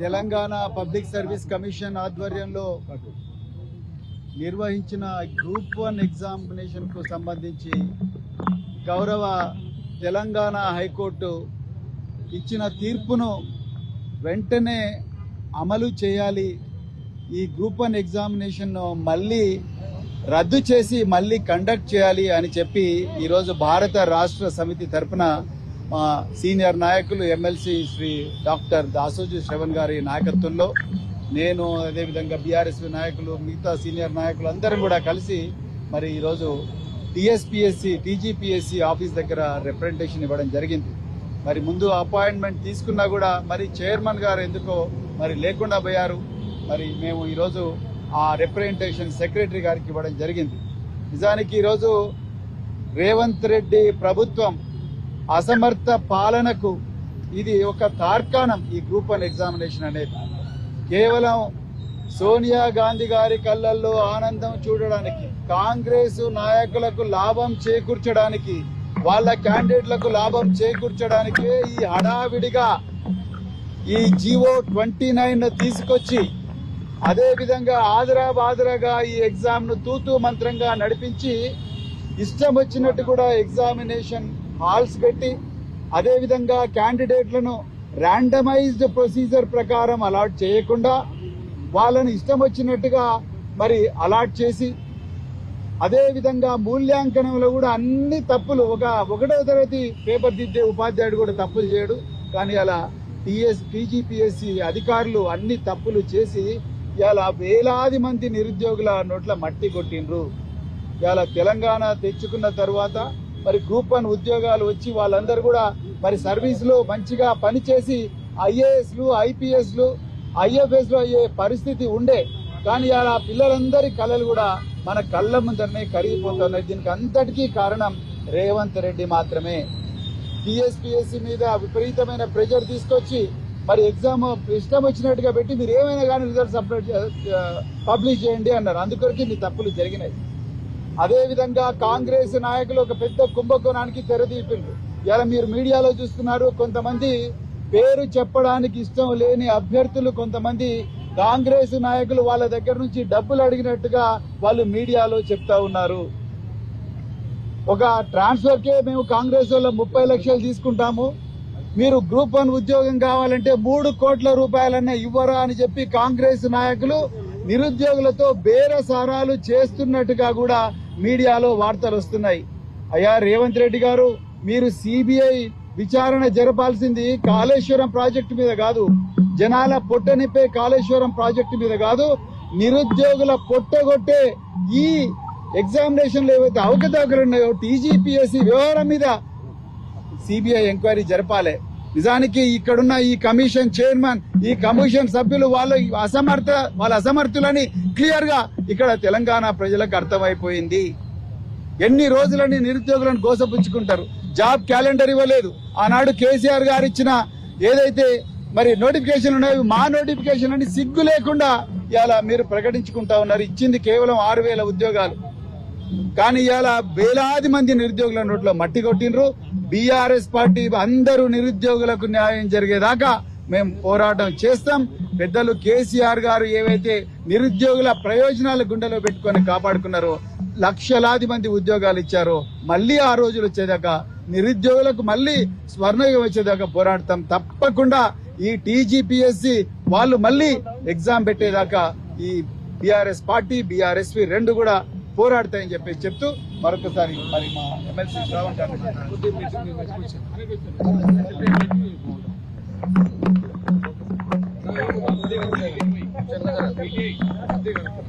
Telangana public service commission ఆధ్వర్యంలో నిర్వహించిన group 1 ఎగ్జామినేషన్కు సంబంధించి గౌరవ తెలంగాణ హైకోర్టు ఇచ్చిన తీర్పును వెంటనే అమలు చేయాలి. ఈ గ్రూప్ 1 ఎగ్జామినేషన్ను మళ్ళీ రద్దు చేసి మళ్ళీ కండక్ట్ చేయాలి అని చెప్పి ఈరోజు భారత రాష్ట్ర సమితి తరఫున మా సీనియర్ నాయకులు ఎమ్మెల్సీ శ్రీ డాక్టర్ దాసోజు శ్రవణ్ గారి నాయకత్వంలో నేను, అదేవిధంగా బీఆర్ఎస్ నాయకులు, మిగతా సీనియర్ నాయకులు అందరం కూడా కలిసి మరి ఈరోజు టీజీపీఎస్సీ ఆఫీస్ దగ్గర రిప్రజెంటేషన్ ఇవ్వడం జరిగింది. మరి ముందు అపాయింట్మెంట్ తీసుకున్నా కూడా మరి చైర్మన్ గారు ఎందుకో మరి లేకుండా పోయారు. మరి మేము ఈరోజు ఆ రిప్రజెంటేషన్ సెక్రటరీ గారికి ఇవ్వడం జరిగింది. నిజానికి ఈరోజు రేవంత్ రెడ్డి ప్రభుత్వం అసమర్థ పాలనకు ఇది ఒక తార్కాణం. ఈ గ్రూప్ 1 ఎగ్జామినేషన్ అనేది కేవలం సోనియా గాంధీ గారి కళ్ళల్లో ఆనందం చూడడానికి, కాంగ్రెస్ నాయకులకు లాభం చేకూర్చడానికి, వాళ్ళ క్యాండిడేట్లకు లాభం చేకూర్చడానికే ఈ హడావిడిగా ఈ జీవో 29 తీసుకొచ్చి అదేవిధంగా ఆదరాబాదరాగా ఈ ఎగ్జామ్ను తూతూ మంత్రంగా నడిపించి ఇష్టం వచ్చినట్టు కూడా ఎగ్జామినేషన్ హాల్స్ పెట్టి అదేవిధంగా క్యాండిడేట్లను ర్యాండమైజ్డ్ ప్రొసీజర్ ప్రకారం అలాట్ చేయకుండా వాళ్ళని ఇష్టం వచ్చినట్టుగా మరి అలాట్ చేసి అదేవిధంగా మూల్యాంకనంలో కూడా అన్ని తప్పులు, ఒకటో తరగతి పేపర్ దిద్దే ఉపాధ్యాయుడు కూడా తప్పులు చేయడు. కానీ అలా టీజీపీఎస్సీ అధికారులు అన్ని తప్పులు చేసి ఇలా వేలాది మంది నిరుద్యోగుల నోట్ల మట్టి కొట్టిండ్రు. ఇలా తెలంగాణ తెచ్చుకున్న తర్వాత మరి గ్రూప్ 1 ఉద్యోగాలు వచ్చి వాళ్ళందరూ కూడా మరి సర్వీసులో మంచిగా పనిచేసి ఐఏఎస్లు, ఐపీఎస్లు, ఐఎఫ్ఎస్లు అయ్యే పరిస్థితి ఉండే. కానీ అలా పిల్లలందరి కళలు కూడా మన కళ్ళ ముందరనే కరిగిపోతున్నాయి. దీనికి అంతటికీ కారణం రేవంత్ రెడ్డి మాత్రమే. టీఎస్పీఎస్సీ మీద విపరీతమైన ప్రెషర్ తీసుకొచ్చి మరి ఎగ్జామ్ ఇష్టం వచ్చినట్టుగా పెట్టి మీరు ఏమైనా కానీ రిజల్ట్స్ పబ్లిష్ చేయండి అన్నారు. అందుకొరకు మీ తప్పులు జరిగినాయి. అదేవిధంగా కాంగ్రెస్ నాయకులు ఒక పెద్ద కుంభకోణానికి తెరదీపిండ్రు. ఇలా మీరు మీడియాలో చూస్తున్నారు, కొంతమంది పేరు చెప్పడానికి ఇష్టం లేని అభ్యర్థులు, కొంతమంది కాంగ్రెస్ నాయకులు వాళ్ళ దగ్గర నుంచి డబ్బులు అడిగినట్టుగా వాళ్ళు మీడియాలో చెప్తా ఉన్నారు. ఒక ట్రాన్స్ఫర్కే మేము కాంగ్రెస్ వాళ్ళ 30 లక్షలు తీసుకుంటాము, మీరు గ్రూప్ 1 ఉద్యోగం కావాలంటే 3 కోట్ల రూపాయలన్నా ఇవ్వరా అని చెప్పి కాంగ్రెస్ నాయకులు నిరుద్యోగులతో బేరసారాలు చేస్తున్నట్టుగా కూడా మీడియాలో వార్తలు వస్తున్నాయి. అయ్యా రేవంత్ రెడ్డి గారు, మీరు సిబిఐ విచారణ జరపాల్సింది కాళేశ్వరం ప్రాజెక్టు మీద కాదు, జనాల పొట్టనిప్పే కాళేశ్వరం ప్రాజెక్టు మీద కాదు, నిరుద్యోగుల పొట్టగొట్టే ఈ ఎగ్జామినేషన్లు ఏవైతే అవకతవకలు ఉన్నాయో టీజీపీఎస్సీ వ్యవహారం మీద సిబిఐ ఎంక్వైరీ జరపాలి. నిజానికి ఇక్కడున్న ఈ కమిషన్ చైర్మన్, ఈ కమిషన్ సభ్యులు వాళ్ళ అసమర్థులని క్లియర్ గా ఇక్కడ తెలంగాణ ప్రజలకు అర్థమైపోయింది. ఎన్ని రోజులని నిరుద్యోగులను గోసపుచ్చుకుంటారు. జాబ్ క్యాలెండర్ ఇవ్వలేదు. ఆనాడు కేసీఆర్ గారు ఇచ్చిన ఏదైతే మరి నోటిఫికేషన్ ఉన్నాయో మా నోటిఫికేషన్ అని సిగ్గు లేకుండా ఇలా మీరు ప్రకటించుకుంటా ఉన్నారు. ఇచ్చింది కేవలం 6,000 ఉద్యోగాలు. కానీ ఇలా వేలాది మంది నిరుద్యోగుల నోట్లో మట్టి కొట్టినరు. బీఆర్ఎస్ పార్టీ అందరూ నిరుద్యోగులకు న్యాయం జరిగేదాకా మేము పోరాటం చేస్తాం. పెద్దలు కేసీఆర్ గారు ఏవైతే నిరుద్యోగుల ప్రయోజనాల గుండెలో పెట్టుకొని కాపాడుకున్నారో, లక్షలాది మంది ఉద్యోగాలు ఇచ్చారో, మళ్లీ ఆ రోజులు వచ్చేదాకా నిరుద్యోగులకు మళ్లీ స్వర్ణయుగం వచ్చేదాకా పోరాడతాం. తప్పకుండా ఈ టీజీపీఎస్సీ వాళ్ళు మళ్లీ ఎగ్జామ్ పెట్టేదాకా ఈ బీఆర్ఎస్ పార్టీ, బీఆర్ఎస్పీ రెండు కూడా పోరాడతాయని చెప్పి చెప్తూ మరొకసారి మరి మా ఎమ్మెల్సీ శ్రావణ్ గారు